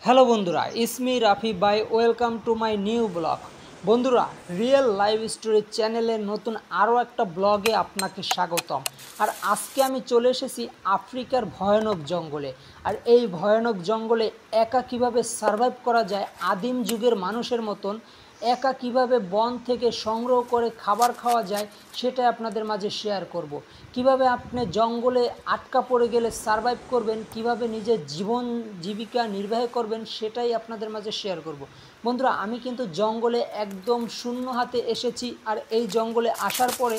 Hello বন্ধুরা, ইসমি রাফি বাই welcome to my new blog. বন্ধুরা, রিয়েল লাইভ স্টোরি চ্যানেলের নতুন আরও একটা ব্লগে আপনাকে স্বাগতম। আর আজকে আমি চলে এসেছি আফ্রিকার ভয়ানক জঙ্গলে। আর এই ভয়ানক জঙ্গলে একা কিভাবে সার্ভাইভ করা যায় আদিম যুগের মানুষের মতন, একা কিভাবে বন থেকে সংগ্রহ করে খাবার খাওয়া যায় সেটাই আপনাদের মাঝে শেয়ার করব। কিভাবে আপনি জঙ্গলে আটকা পড়ে গেলে সার্ভাইভ করবেন, কিভাবে নিজের জীবন জীবিকা নির্বাহ করবেন সেটাই আপনাদের মাঝে শেয়ার করব। বন্ধুরা, আমি কিন্তু জঙ্গলে একদম শূন্য হাতে এসেছি। আর এই জঙ্গলে আসার পরে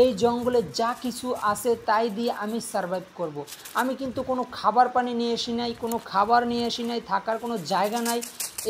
এই জঙ্গলে যা কিছু আছে তাই দিয়ে আমি সার্ভাইভ করব। আমি কিন্তু কোনো খাবার পানি নিয়ে আসি নাই, কোনো খাবার নিয়ে আসি নাই, থাকার কোনো জায়গা নাই।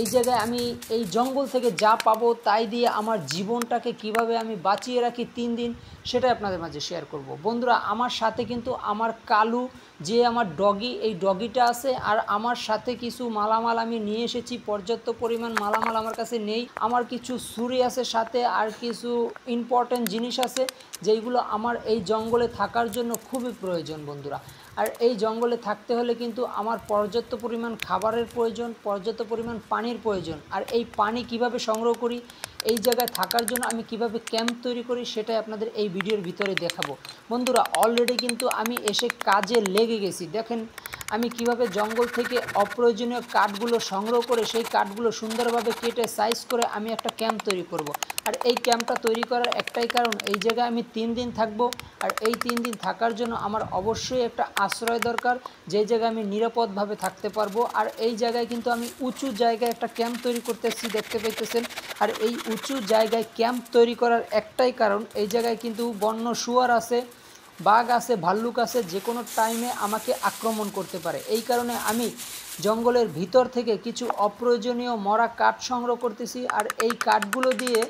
এই জায়গায় আমি এই জঙ্গল থেকে যা পাবো তাই দিয়ে আমার জীবনটাকে কিভাবে আমি বাঁচিয়ে রাখি 3 দিন সেটাই আপনাদের মাঝে শেয়ার করব। বন্ধুরা, আমার সাথে কিন্তু আমার কালু যে আমার ডগি, এই ডগিটা আছে। আর আমার সাথে কিছু মালামাল আমি নিয়ে এসেছি, পর্যাপ্ত পরিমাণ মালামাল আমার কাছে নেই। আমার কিছু ছুরি আছে সাথে, আর কিছু ইম্পর্টেন্ট জিনিস আছে যেইগুলো আমার এই জঙ্গলে থাকার জন্য খুবই প্রয়োজন বন্ধুরা। আর এই জঙ্গলে থাকতে হলে কিন্তু আমার পর্যাপ্ত পরিমাণ খাবারের প্রয়োজন, পর্যাপ্ত পরিমাণ পানির প্রয়োজন। আর এই পানি কিভাবে সংগ্রহ করি, এই জায়গায় থাকার জন্য আমি কিভাবে ক্যাম্প তৈরি করি সেটাই আপনাদের এই ভিডিওর ভিতরে দেখাবো। বন্ধুরা, অলরেডি কিন্তু আমি এসে কাজে লেগে গেছি। দেখেন আমি কিভাবে জঙ্গল থেকে অপ্রয়োজনীয় কাঠগুলো সংগ্রহ করে সেই কাঠগুলো সুন্দরভাবে কেটে সাইজ করে আমি একটা ক্যাম্প তৈরি করব। আর এই ক্যাম্পটা তৈরি করার একটাই কারণ, এই জায়গায় আমি 3 দিন থাকবো। আর এই 3 দিন থাকার জন্য আমার অবশ্যই একটা আশ্রয় দরকার, যেই জায়গায় আমি নিরাপদভাবে থাকতে পারবো। আর এই জায়গায় কিন্তু আমি উঁচু জায়গায় একটা ক্যাম্প তৈরি করতেছি, দেখতে পাইতেছেন। আর এই উঁচু জায়গায় ক্যাম্প তৈরি করার একটাই কারণ, এই জায়গায় কিন্তু বন্য শুয়োর আছে, বাঘ আছে, ভাল্লুক আছে, যে কোনো টাইমে আমাকে আক্রমণ করতে পারে। এই কারণে আমি জঙ্গলের ভিতর থেকে কিছু অপ্রয়োজনীয় মরা কাঠ সংগ্রহ করতেছি। আর এই কাঠগুলো দিয়ে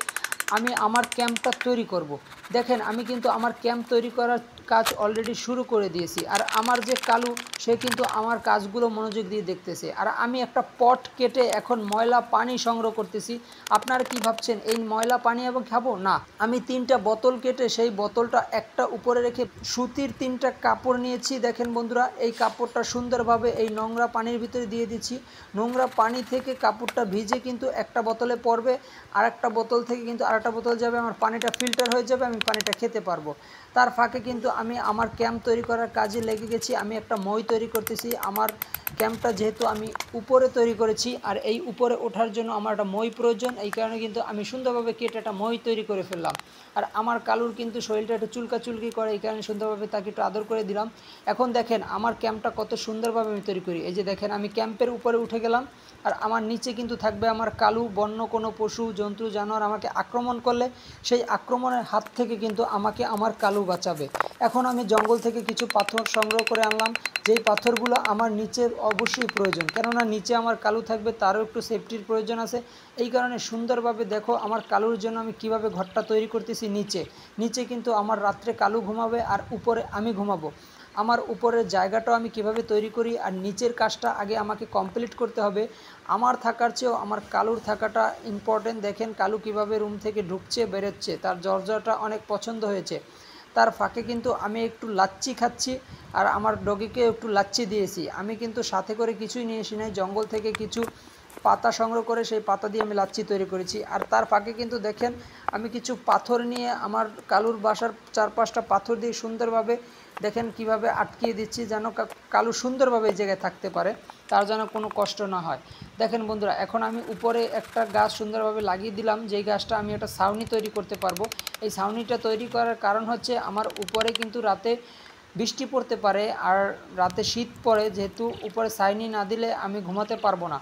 আমি আমার ক্যাম্পটা তৈরি করব। দেখেন আমি কিন্তু আমার ক্যাম্প তৈরি করার কাজ অলরেডি শুরু করে দিয়েছি। আর আমার যে কালু, সে কিন্তু আমার কাজগুলো মনোযোগ দিয়ে দেখতেছে। আর আমি একটা পট কেটে এখন ময়লা পানি সংগ্রহ করতেছি। আপনারা কি ভাবছেন এই ময়লা পানি এবং খাবো? না, আমি 3টা বোতল কেটে সেই বোতলটা একটা উপরে রেখে সুতির 3টা কাপড় নিয়েছি। দেখেন বন্ধুরা, এই কাপড়টা সুন্দরভাবে এই নোংরা পানির ভিতরে দিয়ে দিচ্ছি। নোংরা পানি থেকে কাপড়টা ভিজে কিন্তু একটা বোতলে পড়বে, আর একটা বোতল থেকে কিন্তু আরেকটা বোতল যাবে, আমার পানিটা ফিল্টার হয়ে যাবে, আমি পানিটা খেতে পারবো। তার ফাঁকে কিন্তু আমি আমার ক্যাম্প তৈরি করার কাজে লেগে গেছি। আমি একটা মই তৈরি করতেছি। আমার ক্যাম্পটা যেহেতু আমি উপরে তৈরি করেছি, আর এই উপরে ওঠার জন্য আমার একটা মই প্রয়োজন, এই কারণে কিন্তু আমি সুন্দরভাবে কেটে একটা মই তৈরি করে ফেললাম। আর আমার কালুর কিন্তু শরীরটা একটু চুলকাচুলকি করে, এই কারণে সুন্দরভাবে তাকে একটু আদর করে দিলাম। এখন দেখেন আমার ক্যাম্পটা কত সুন্দরভাবে আমি তৈরি করি। এই যে দেখেন আমি ক্যাম্পের উপরে উঠে গেলাম। আর আমার নিচে কিন্তু থাকবে আমার কালু। বন্য কোনো পশু জন্তু জানোয়ার আমাকে আক্রমণ করলে সেই আক্রমণের হাত থেকে কিন্তু আমাকে আমার কালু বাঁচাবে। এখন আমি জঙ্গল থেকে কিছু পাথর সংগ্রহ করে আনলাম, যেই পাথরগুলো আমার নিচে অবশ্যই প্রয়োজন, কেননা নিচে আমার কালু থাকবে, তারও একটু সেফটির প্রয়োজন আছে। এই কারণে সুন্দরভাবে দেখো আমার কালুর জন্য আমি কিভাবে ঘরটা তৈরি করতেছি। নিচে নিচে কিন্তু আমার রাত্রে কালু ঘুমাবে, আর উপরে আমি ঘুমাবো। আমার উপরের জায়গাটাও আমি কিভাবে তৈরি করি, আর নিচের কাজটা আগে আমাকে কমপ্লিট করতে হবে। আমার থাকার চেয়েও আমার কালুর থাকাটা ইম্পর্টেন্ট। দেখেন কালু কিভাবে রুম থেকে ঢুকছে বেরোচ্ছে, তার দরজাটা অনেক পছন্দ হয়েছে। তার ফাঁকে কিন্তু আমি একটু লাচ্ছি খাচ্ছি, আর আমার ডগিকে একটু লাচ্ছি দিয়েছি। আমি কিন্তু সাথে করে কিছুই নিয়ে এসি নাই, জঙ্গল থেকে কিছু পাতা সংগ্রহ করে সেই পাতা দিয়ে আমি লাচ্ছি তৈরি করেছি। আর তার ফাঁকে কিন্তু দেখেন আমি কিছু পাথর নিয়ে আমার কালুর বাসার 4-5টা পাথর দিয়ে সুন্দরভাবে দেখেন কিভাবে আটকিয়ে দিচ্ছি, যেন কালু সুন্দরভাবে এই জায়গায় থাকতে পারে, তার যেন কোনো কষ্ট না হয়। দেখেন বন্ধুরা, এখন আমি উপরে একটা গাছ সুন্দরভাবে লাগিয়ে দিলাম, যেই গাছটা আমি একটা ছাউনি তৈরি করতে পারবো। এই ছাউনিটা তৈরি করার কারণ হচ্ছে আমার উপরে কিন্তু রাতে বৃষ্টি পড়তে পারে, আর রাতে শীত পড়ে, যেহেতু উপরে ছাউনি না দিলে আমি ঘুমাতে পারবো না।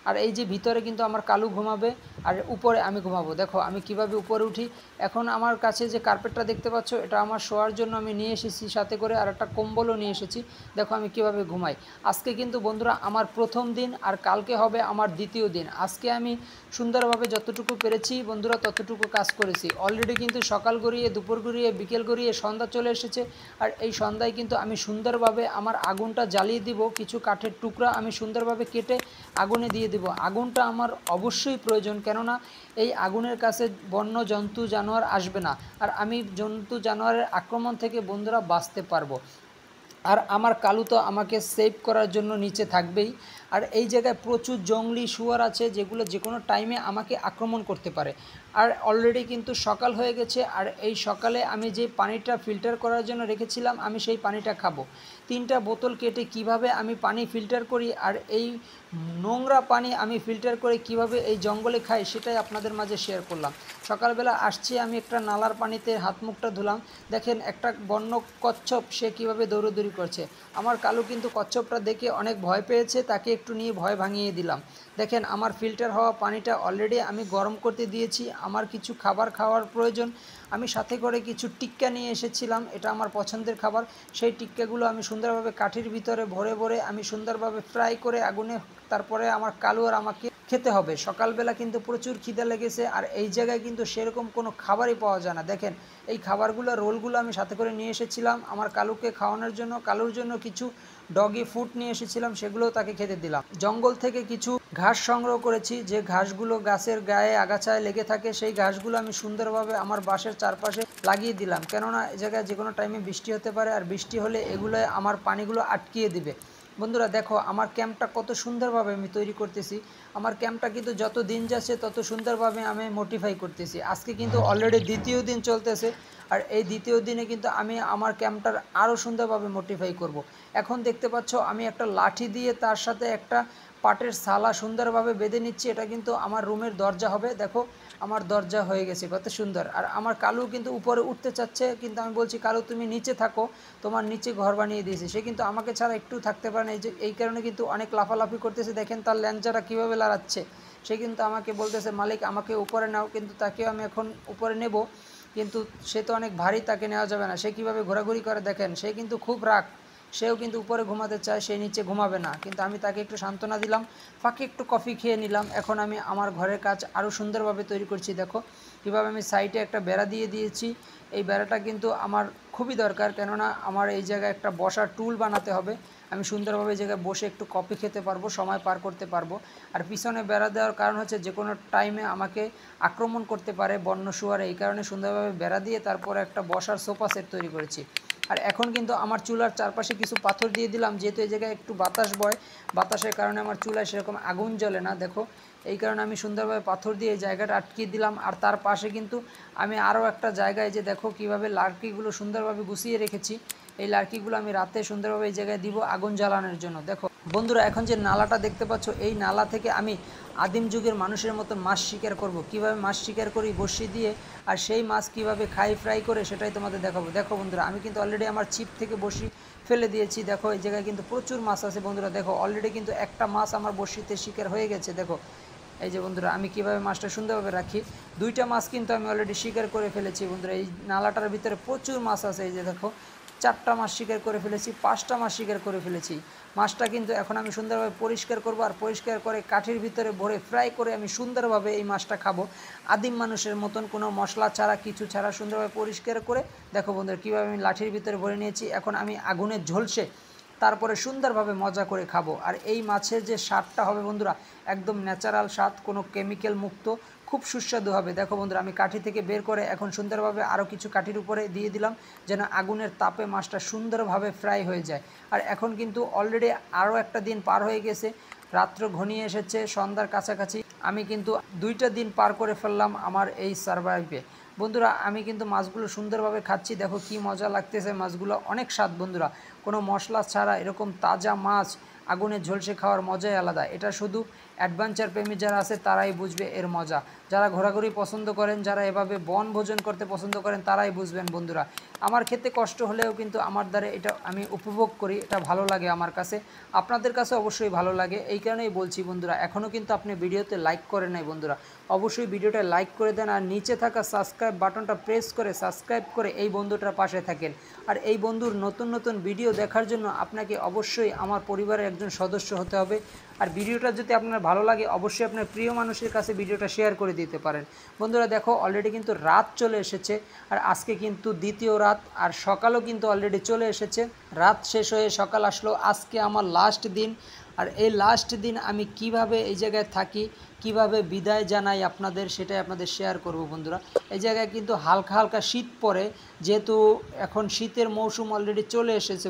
আর এই যে ভিতরে কিন্তু আমার কালু ঘুমাবে, আর উপরে আমি ঘুমাবো। দেখো আমি কিভাবে উপরে উঠি। এখন আমার কাছে যে কার্পেটটা দেখতে পাচ্ছ, এটা আমার শোয়ার জন্য আমি নিয়ে এসেছি সাথে করে, আর একটা কম্বলও নিয়ে এসেছি। দেখো আমি কিভাবে ঘুমাই। আজকে কিন্তু বন্ধুরা আমার প্রথম দিন, আর কালকে হবে আমার দ্বিতীয় দিন। আজকে আমি সুন্দরভাবে যতটুকু পেরেছি বন্ধুরা ততটুকু কাজ করেছি। অলরেডি কিন্তু সকাল গড়িয়ে, দুপুর গড়িয়ে, বিকেল গড়িয়ে সন্ধ্যা চলে এসেছে। আর এই সন্ধ্যায় কিন্তু আমি সুন্দরভাবে আমার আগুনটা জ্বালিয়ে দিব। কিছু কাঠের টুকরা আমি সুন্দরভাবে কেটে আগুনে দিয়ে দেব। আগুনটা আমার অবশ্যই প্রয়োজন, কেননা এই আগুনের কাছে বন্য জন্তু জানোয়ার আসবে না, আর আমি জন্তু জানোয়ারের আক্রমণ থেকে বন্ধুরা বাঁচতে পারবো। আর আমার কালু তো আমাকে সেভ করার জন্য নিচে থাকবেই। আর এই জায়গায় প্রচুর জংলি শুয়োর আছে যেগুলো যে কোনো টাইমে আমাকে আক্রমণ করতে পারে। আর অলরেডি কিন্তু সকাল হয়ে গেছে, আর এই সকালে আমি যে পানিটা ফিল্টার করার জন্য রেখেছিলাম আমি সেই পানিটা খাবো। 3টা বোতল কেটে কিভাবে আমি পানি ফিল্টার করি আর এই নোংরা পানি আমি ফিল্টার করে কিভাবে এই জঙ্গলে খাই সেটাই আপনাদের মাঝে শেয়ার করলাম। সকালবেলা আসছি আমি একটা নালার পানিতে হাত মুখটা ধুলাম, দেখেন একটা বন্য কচ্ছপ সে কিভাবে দৌড়দৌড়ি করছে। আমার কালু কিন্তু কচ্ছপটা দেখে অনেক ভয় পেয়েছে, তাকে একটু নিয়ে ভয় ভাঙিয়ে দিলাম। দেখেন আমার ফিল্টার হওয়া পানিটা অলরেডি আমি গরম করতে দিয়েছি। আমার কিছু খাবার খাওয়ার প্রয়োজন, আমি সাথে করে কিছু টিক্কা নিয়ে এসেছিলাম, এটা আমার পছন্দের খাবার। সেই টিক্কাগুলো আমি সুন্দরভাবে কাঠির ভিতরে ভরে ভরে আমি সুন্দরভাবে ফ্রাই করে আগুনে তারপরে আমার কালু আর আমাকে খেতে হবে। সকালবেলা কিন্তু প্রচুর খিদে লেগেছে, আর এই জায়গায় কিন্তু সেরকম কোনো খাবারই পাওয়া যায় না। দেখেন এই খাবারগুলো রোলগুলো আমি সাথে করে নিয়ে এসেছিলাম আমার কালুকে খাওয়ানোর জন্য। কালুর জন্য কিছু ডগি ফুড নিয়ে এসেছিলাম, সেগুলোও তাকে খেতে দিলাম। জঙ্গল থেকে কিছু ঘাস সংগ্রহ করেছি, যে ঘাসগুলো গাছের গায়ে আগাছায় লেগে থাকে, সেই ঘাসগুলো আমি সুন্দরভাবে আমার বাসার চারপাশে লাগিয়ে দিলাম, কেননা এই জায়গায় যে কোনো টাইমে বৃষ্টি হতে পারে, আর বৃষ্টি হলে এগুলো আমার পানিগুলো আটকিয়ে দিবে। বন্ধুরা দেখো আমার ক্যাম্পটা কত সুন্দরভাবে আমি তৈরি করতেছি। আমার ক্যাম্পটা কিন্তু যত দিন যাচ্ছে তত সুন্দরভাবে আমি মডিফাই করতেছি। আজকে কিন্তু অলরেডি দ্বিতীয় দিন চলতেছে, আর এই দ্বিতীয় দিনে কিন্তু আমি আমার ক্যাম্পটার আরও সুন্দরভাবে মডিফাই করব। এখন দেখতে পাচ্ছ আমি একটা লাঠি দিয়ে তার সাথে একটা পাটের সালা সুন্দরভাবে বেঁধে নিচ্ছি। এটা কিন্তু আমার রুমের দরজা হবে। দেখো আমার দরজা হয়ে গেছে কত সুন্দর। আর আমার কালু কিন্তু উপরে উঠতে চাচ্ছে, কিন্তু আমি বলছি কালু তুমি নিচে থাকো, তোমার নিচে ঘর বানিয়ে দিয়েছি। সে কিন্তু আমাকে ছাড়া একটু থাকতে পারে না, এই কারণে কিন্তু অনেক লাফালাফি করতেছে। দেখেন তার ল্যাঞ্চাটা কীভাবে লড়াচ্ছে। সে কিন্তু আমাকে বলতেছে মালিক আমাকে উপরে নাও, কিন্তু তাকেও আমি এখন উপরে নেব, কিন্তু সে তো অনেক ভারী, তাকে নেওয়া যাবে না। সে কীভাবে ঘোরাঘুরি করে দেখেন, সে কিন্তু খুব রাগ, সেও কিন্তু উপরে ঘুমাতে চায়, সে নিচে ঘুমাবে না, কিন্তু আমি তাকে একটু সান্ত্বনা দিলাম, ফাঁকে একটু কফি খেয়ে নিলাম। এখন আমি আমার ঘরের কাজ আরও সুন্দরভাবে তৈরি করছি। দেখো কীভাবে আমি সাইডে একটা বেড়া দিয়ে দিয়েছি। এই বেড়াটা কিন্তু আমার খুবই দরকার, কেননা আমার এই জায়গায় একটা বসার টুল বানাতে হবে। আমি সুন্দরভাবে এই জায়গায় বসে একটু কফি খেতে পারবো, সময় পার করতে পারবো। আর পিছনে বেড়া দেওয়ার কারণ হচ্ছে যে কোনো টাইমে আমাকে আক্রমণ করতে পারে বন্য শুয়ার, এই কারণে সুন্দরভাবে বেড়া দিয়ে তারপরে একটা বসার সোফা সেট তৈরি করেছি। আর এখন কিন্তু আমার চুলার চারপাশে কিছু পাথর দিয়ে দিলাম, যেহেতু এই জায়গায় একটু বাতাস বয়, বাতাসের কারণে আমার চুলায় সেরকম আগুন জ্বলে না। দেখো এই কারণে আমি সুন্দরভাবে পাথর দিয়ে এই জায়গাটা আটকিয়ে দিলাম। আর তার পাশে কিন্তু আমি আরও একটা জায়গায় যে দেখো কীভাবে লার্কিগুলো সুন্দরভাবে গুছিয়ে রেখেছি। এই লার্কিগুলো আমি রাতে সুন্দরভাবে এই জায়গায় দিব আগুন জ্বালানোর জন্য। দেখো বন্ধুরা এখন যে নালাটা দেখতে পাচ্ছ, এই নালা থেকে আমি আদিম যুগের মানুষের মতন মাছ শিকার করব। কিভাবে মাছ শিকার করি বড়শি দিয়ে, আর সেই মাছ কিভাবে খাই ফ্রাই করে সেটাই তোমাদের দেখাবো। দেখো বন্ধুরা আমি কিন্তু অলরেডি আমার ছিপ থেকে বড়শি ফেলে দিয়েছি। দেখো এই জায়গায় কিন্তু প্রচুর মাছ আছে বন্ধুরা। দেখো অলরেডি কিন্তু একটা মাছ আমার বড়শিতে শিকার হয়ে গেছে। দেখো এই যে বন্ধুরা আমি কিভাবে মাছটা সুন্দরভাবে রাখি, 2টা মাছ কিন্তু আমি অলরেডি শিকার করে ফেলেছি বন্ধুরা। এই নালাটার ভিতরে প্রচুর মাছ আছে। এই যে দেখো 4টা মাছ শিকার করে ফেলেছি, 5টা মাছ শিকার করে ফেলেছি। মাছটা কিন্তু এখন আমি সুন্দরভাবে পরিষ্কার করব, আর পরিষ্কার করে কাঠির ভিতরে ভরে ফ্রাই করে আমি সুন্দরভাবে এই মাছটা খাবো আদিম মানুষের মতন, কোনো মশলা ছাড়া কিছু ছাড়া সুন্দরভাবে পরিষ্কার করে। দেখো বন্ধুরা কীভাবে আমি লাঠির ভিতরে ভরে নিয়েছি। এখন আমি আগুনে ঝলসে তারপরে সুন্দরভাবে মজা করে খাবো। আর এই মাছের যে স্বাদটা হবে বন্ধুরা একদম ন্যাচারাল স্বাদ, কোনো কেমিক্যাল মুক্ত, খুব সুস্বাদু হবে। দেখো বন্ধুরা আমি কাঠি থেকে বের করে এখন সুন্দরভাবে আরও কিছু কাঠির উপরে দিয়ে দিলাম, যেন আগুনের তাপে মাছটা সুন্দরভাবে ফ্রাই হয়ে যায়। আর এখন কিন্তু অলরেডি আরও একটা দিন পার হয়ে গেছে, রাত্র ঘনিয়ে এসেছে, সন্ধ্যার কাছাকাছি। আমি কিন্তু 2টা দিন পার করে ফেললাম আমার এই সার্ভাইভে। বন্ধুরা আমি কিন্তু মাছগুলো সুন্দরভাবে খাচ্ছি, দেখো কি মজা লাগতেছে, মাছগুলো অনেক স্বাদ বন্ধুরা। কোনো মশলা ছাড়া এরকম তাজা মাছ আগুনে ঝলসে খাওয়ার মজাই আলাদা। এটা শুধু অ্যাডভেঞ্চার প্রেমী যারা আছে তারাই বুঝবে এর মজা। যারা ঘোরাঘুরি পছন্দ করেন, যারা এভাবে বনভোজন করতে পছন্দ করেন তারাই বুঝবেন বন্ধুরা। আমার খেতে কষ্ট হলেও কিন্তু আমার দ্বারা এটা আমি উপভোগ করি, এটা ভালো লাগে আমার কাছে, আপনাদের কাছে অবশ্যই ভালো লাগে। এই কারণেই বলছি বন্ধুরা, এখনও কিন্তু আপনি ভিডিওতে লাইক করে নাই বন্ধুরা, অবশ্যই ভিডিওটা লাইক করে দেন, আর নিচে থাকা সাবস্ক্রাইব বাটনটা প্রেস করে সাবস্ক্রাইব করে এই বন্ধুটার পাশে থাকেন। আর এই বন্ধুর নতুন নতুন ভিডিও দেখার জন্য আপনাকে অবশ্যই আমার পরিবারের একজন সদস্য হতে হবে। আর ভিডিওটা যদি আপনার ভালো লাগে অবশ্যই আপনার প্রিয় মানুষের কাছে ভিডিওটা শেয়ার করে দিতে পারেন। বন্ধুরা দেখো অলরেডি কিন্তু রাত চলে এসেছে, আর আজকে কিন্তু দ্বিতীয় রাত, আর সকালও কিন্তু অলরেডি চলে এসেছে। রাত শেষ হয়ে সকাল আসলো, আজকে আমার লাস্ট দিন। আর এই লাস্ট দিন আমি কিভাবে এই জায়গায় থাকি, কিভাবে বিদায় জানাই আপনাদের, সেটাই আপনাদের শেয়ার করব বন্ধুরা। এই জায়গায় কিন্তু হালকা হালকা শীত পড়ে, যেহেতু এখন শীতের মৌসুম অলরেডি চলে এসেছে।